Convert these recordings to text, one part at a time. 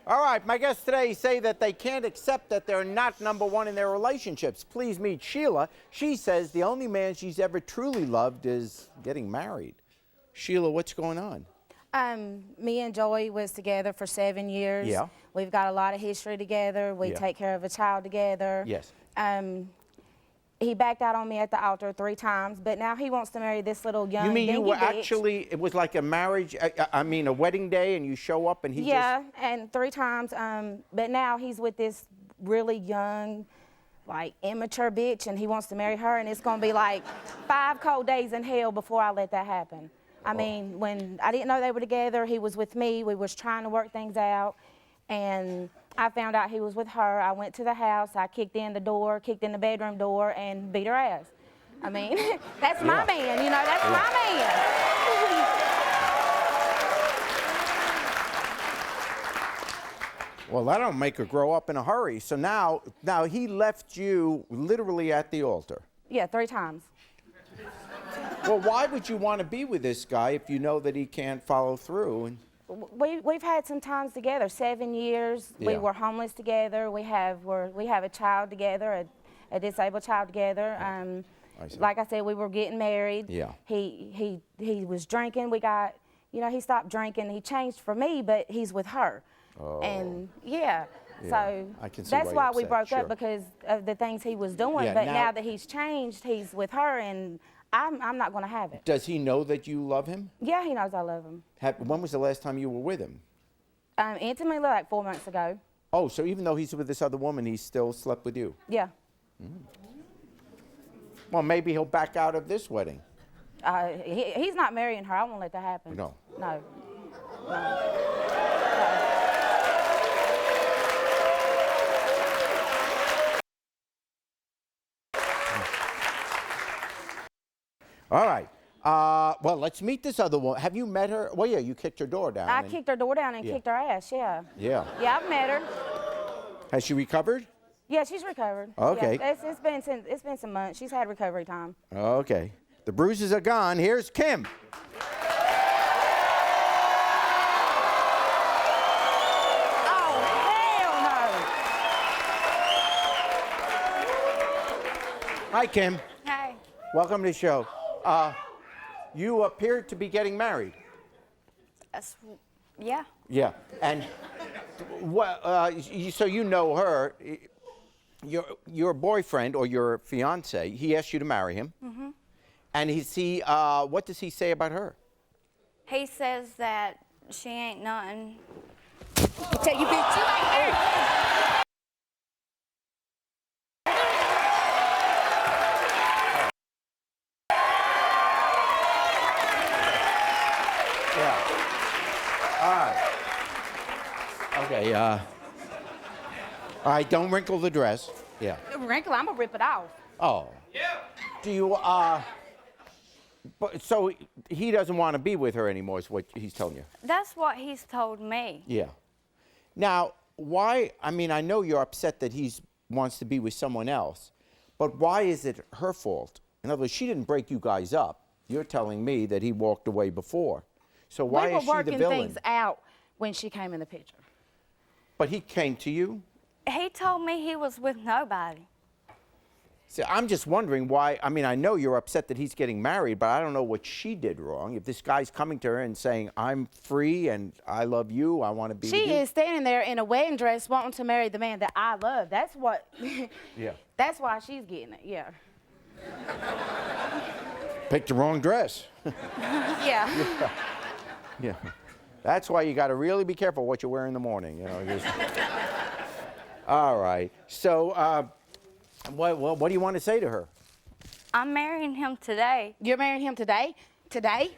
All right, my guests today say that they can't accept that they're not number one in their relationships. Please meet Sheila. She says the only man she's ever truly loved is getting married. Sheila, what's going on? Me and Joey was together for 7 years. Yeah. We've got a lot of history together. We take care of a child together. Yes. He backed out on me at the altar 3 times, but now he wants to marry this little young You mean you were bitch. actually, it was like a marriage, I mean a wedding day, and you show up and he Yeah, and 3 times, but now he's with this really young, like immature bitch, and he wants to marry her, and it's gonna be like 5 cold days in hell before I let that happen. I mean, when I didn't know they were together, he was with me, we was trying to work things out, and I found out he was with her. I went to the house, I kicked in the door, kicked in the bedroom door, and beat her ass. I mean, that's my man, you know, that's my man. Well, that don't make her grow up in a hurry. So now he left you literally at the altar. Yeah, 3 times. Well, why would you want to be with this guy if you know that he can't follow through? And We've had some times together, 7 years. Yeah. We were homeless together. We have a child together, a disabled child together. Like I said, we were getting married. Yeah. He was drinking. We got, you know, he stopped drinking. He changed for me, but he's with her. Oh. And yeah. So I can see that's why why we you're broke upset, up, because of the things he was doing. Yeah, but now- now that he's changed, he's with her, and I'm not going to have it. Does he know that you love him? Yeah, he knows I love him. When was the last time you were with him? Intimately, like 4 months ago. Oh, so even though he's with this other woman, he still slept with you? Yeah. Well, maybe he'll back out of this wedding. He's not marrying her. I won't let that happen. No. No. All right. Well, let's meet this other one. Have you met her? Well, yeah, you kicked her door down. I kicked her door down and kicked her ass, yeah. Yeah. Yeah, I've met her. Has she recovered? Yeah, she's recovered. Okay. Yeah, it's been some months. She's had recovery time. Okay. The bruises are gone. Here's Kim. Oh, hell no. Hi, Kim. Hi. Welcome to the show. You appear to be getting married. Yeah. Yeah. And so you know her. Your boyfriend or your fiance, he asked you to marry him. Mm-hmm. And what does he say about her? He says that she ain't nothing. Tell you, bitch, you ain't married. Okay, all right, don't wrinkle the dress. Yeah. Wrinkle, I'm gonna rip it off. Oh. Yeah. Do you, but so he doesn't want to be with her anymore is what he's telling you? That's what he's told me. Yeah. Now, why, I mean, I know you're upset that he wants to be with someone else, but why is it her fault? In other words, she didn't break you guys up. You're telling me that he walked away before. So why is she the villain? We were working things out when she came in the picture. But he came to you? He told me he was with nobody. See, I'm just wondering why. I mean, I know you're upset that he's getting married, but I don't know what she did wrong. If this guy's coming to her and saying, I'm free and I love you, I want to be with you. She is standing there in a wedding dress wanting to marry the man that I love. That's what, Yeah. That's why she's getting it, yeah. Picked the wrong dress. Yeah. Yeah. That's why you got to really be careful what you wear in the morning, you know. All right. So, what do you want to say to her? I'm marrying him today. You're marrying him today? Today?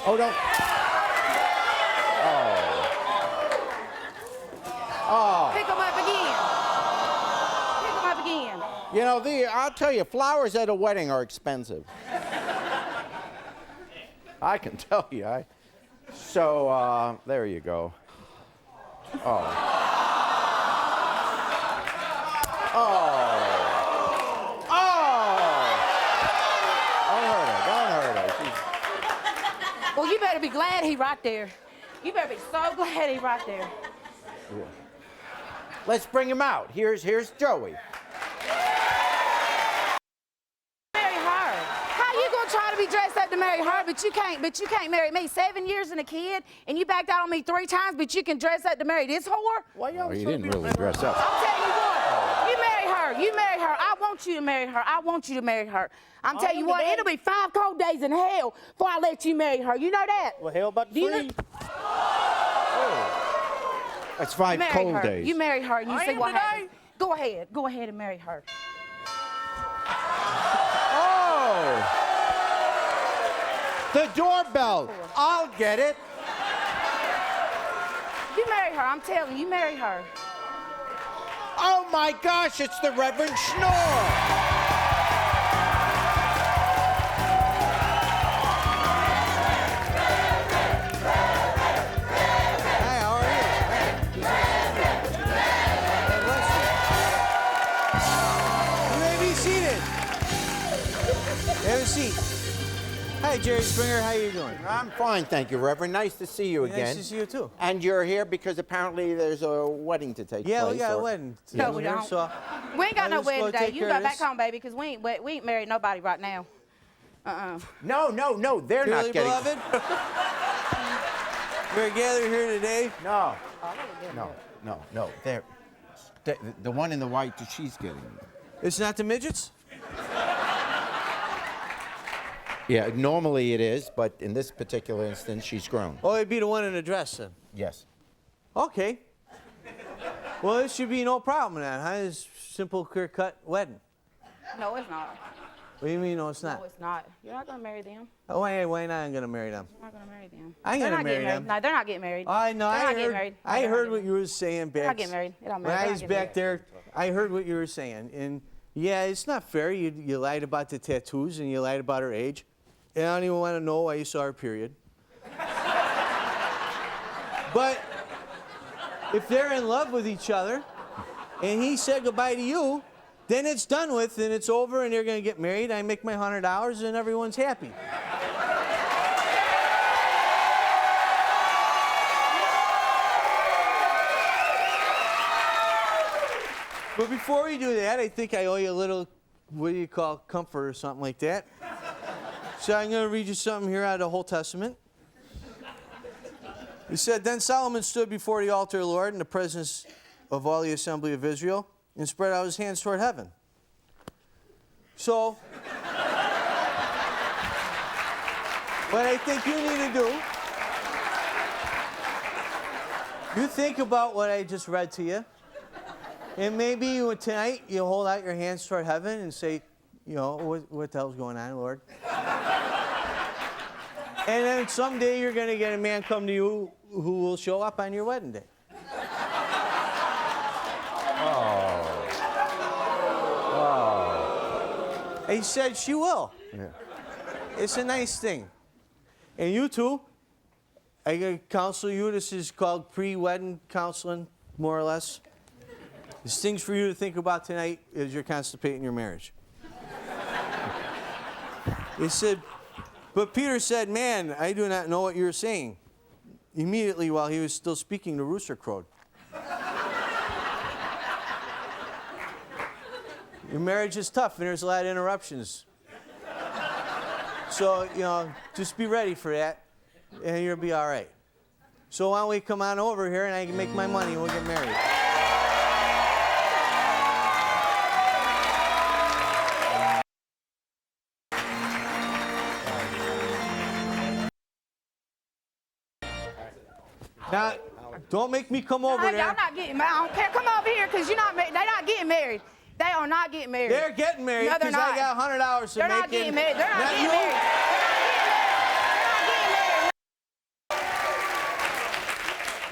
Oh, don't. Oh. Pick him up again. Pick him up again. You know, I'll tell you, flowers at a wedding are expensive. I can tell you. So, there you go. Oh. glad he right there. You better be so glad he right there. Let's bring him out. Here's Joey. Marry her. How you gonna try to be dressed up to marry her, but you can't marry me? 7 years and a kid, and you backed out on me 3 times, but you can dress up to marry this whore? Why y'all? Oh, you didn't really dress up. I'm telling you what. You marry her. You marry her. I want you to marry her. I want you to marry her. I'm telling you what. It'll be 5 cold days in hell before I let you marry her. You know that? Well, hell about Do you free. know- That's 5 marry cold her. days. You marry her and you I see am what today. happens. Go ahead. Go ahead and marry her. Oh! The doorbell. I'll get it. You marry her. I'm telling you, marry her. Oh my gosh, it's the Reverend Schnorr. Have a seat. Hi, Jerry Springer. How you doing? I'm fine, thank you, Reverend. Nice to see you again. Nice to see you too. And you're here because apparently there's a wedding to take place. Yeah, we got a or- wedding. No, we here, don't. So We ain't got I'll no just wedding go today. take You care go of back this. home, baby, because we ain't married nobody right now. No, they're Dearly not getting. beloved, we're gathered here today. No. They're the one in the white that she's getting. It's not the midgets? Yeah, normally it is, but in this particular instance, she's grown. Oh, it'd be the one in the dress then. Yes. Okay. Well, this should be no problem then, huh? It's simple, clear-cut wedding. No, it's not. What do you mean, no, it's not? No, it's not. You're not gonna marry them. Oh, why not? I'm gonna marry them. You're not gonna marry them. I ain't They're gonna not marry getting married. them. No, they're not getting married. I know. They're not getting married. No, I they're not heard getting what you were saying back. They're not getting married. It don't When matter. I They're was not back getting there, I heard what you were saying, and yeah, it's not fair. You lied about the tattoos and you lied about her age, and I don't even want to know why you saw her period. But if they're in love with each other, and he said goodbye to you, then it's done with and it's over, and they're gonna get married. I make my $100 and everyone's happy. But before we do that, I think I owe you a little, what do you call, comfort or something like that. So I'm going to read you something here out of the Old Testament. He said, Then Solomon stood before the altar of the Lord in the presence of all the assembly of Israel and spread out his hands toward heaven. So, what I think you need to do, you think about what I just read to you. And maybe tonight you hold out your hands toward heaven and say, you know, what the hell's going on, Lord? And then someday you're going to get a man come to you who will show up on your wedding day. Oh. He said she will. Yeah. It's a nice thing. And you two, I can counsel you. This is called pre-wedding counseling, more or less. There's things for you to think about tonight as you're constipating your marriage. He said, but Peter said, man, I do not know what you're saying. Immediately while he was still speaking, the rooster crowed. Your marriage is tough and there's a lot of interruptions. So, you know, just be ready for that and you'll be all right. So why don't we come on over here and I can make my money and we'll get married. Now, don't make me come over Y'all there. not getting married. I don't care. Come over here because they're not getting married. They are not getting married. They're getting married No, they're because I not. got $100 to They're make. not getting married. They're not getting you. married.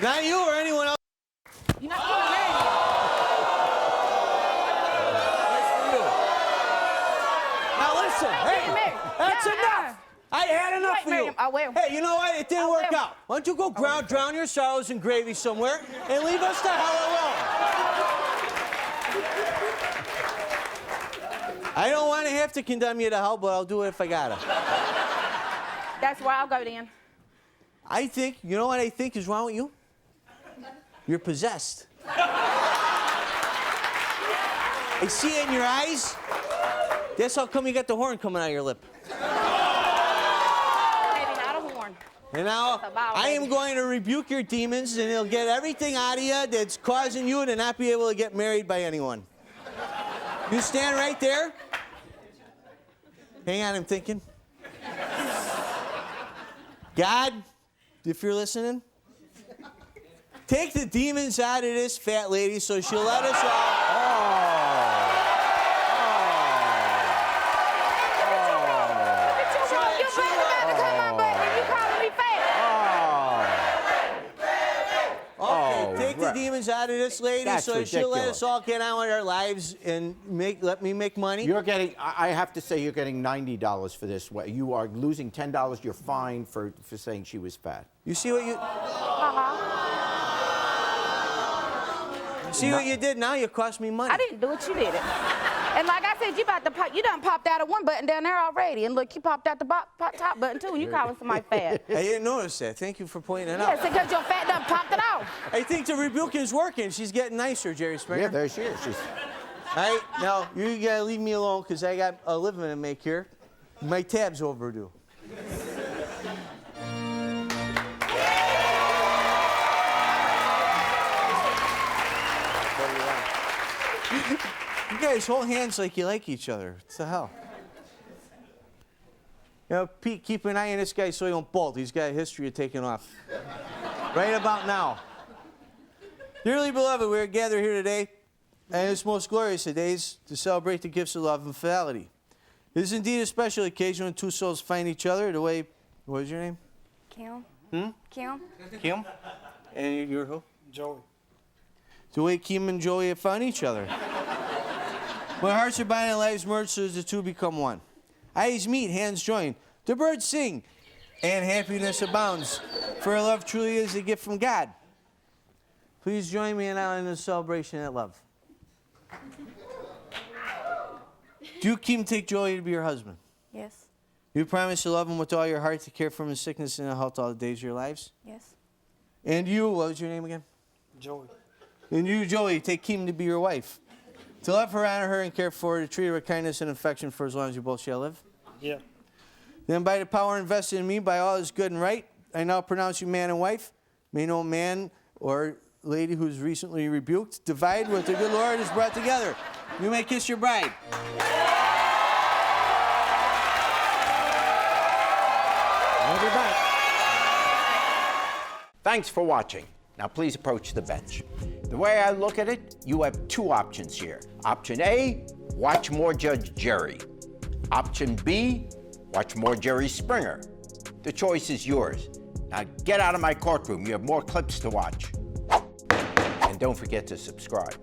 Not you or anyone else. You're not getting married. Now listen, getting married. that's Yeah, enough. I had enough ain't for married you. him. I will. Hey, you know what? It didn't I work will. out. Why don't you go drown your sorrows in gravy somewhere and leave us the hell alone? I don't want to have to condemn you to hell, but I'll do it if I gotta. That's where I'll go then. I think, you know what I think is wrong with you? You're possessed. I see it in your eyes. That's how come you got the horn coming out of your lip. Maybe not a horn. And now, I am going to rebuke your demons, and it'll get everything out of you that's causing you to not be able to get married by anyone. You stand right there. Hang on, I'm thinking. God, if you're listening, take the demons out of this fat lady so she'll let us all. The demons out of this lady. That's so she'll let ridiculous. us all get on with our lives and let me make money. You're getting, I have to say, you're getting $90 for this. You are losing $10. You're fined for saying she was fat. You see what you... See what you did now? You cost me money. I didn't do it, you did it. And like I said, you done popped out of one button down there already. And look, you popped out the top button too, and you calling somebody fat. I didn't notice that. Thank you for pointing it out. Yes, because your fat done popped it off. I think the rebuking is working. She's getting nicer, Jerry Springer. Yeah, there she is. She's... All right, now you gotta leave me alone because I got a living to make here. My tab's overdue. You guys hold hands like you like each other. What the hell? You know, Pete, keep an eye on this guy so he don't bolt. He's got a history of taking off. Right about now. Dearly beloved, we are gathered here today and it's most glorious of days to celebrate the gifts of love and fidelity. It is indeed a special occasion when two souls find each other the way... What is your name? Kim. Kim? And you're who? Joey. The way Kim and Joey have found each other. When hearts are bound and lives merged, so as the two become one. Eyes meet, hands join. The birds sing, and happiness abounds. For our love truly is a gift from God. Please join me now in the celebration of love. Do you, Kim, take Joey to be your husband? Yes. You promise to love him with all your heart, to care for him in sickness and in health all the days of your lives? Yes. And you, what was your name again? Joey. And you, Joey, take Kim to be your wife. To love her, honor her, and care for her, to treat her with kindness and affection for as long as you both shall live. Yeah. Then by the power invested in me by all that is good and right, I now pronounce you man and wife. May no man or lady who's recently rebuked divide what the good Lord has brought together. You may kiss your bride. We'll be back. Thanks for watching. Now please approach the bench. The way I look at it, you have two options here. Option A, watch more Judge Jerry. Option B, watch more Jerry Springer. The choice is yours. Now get out of my courtroom. You have more clips to watch. And don't forget to subscribe.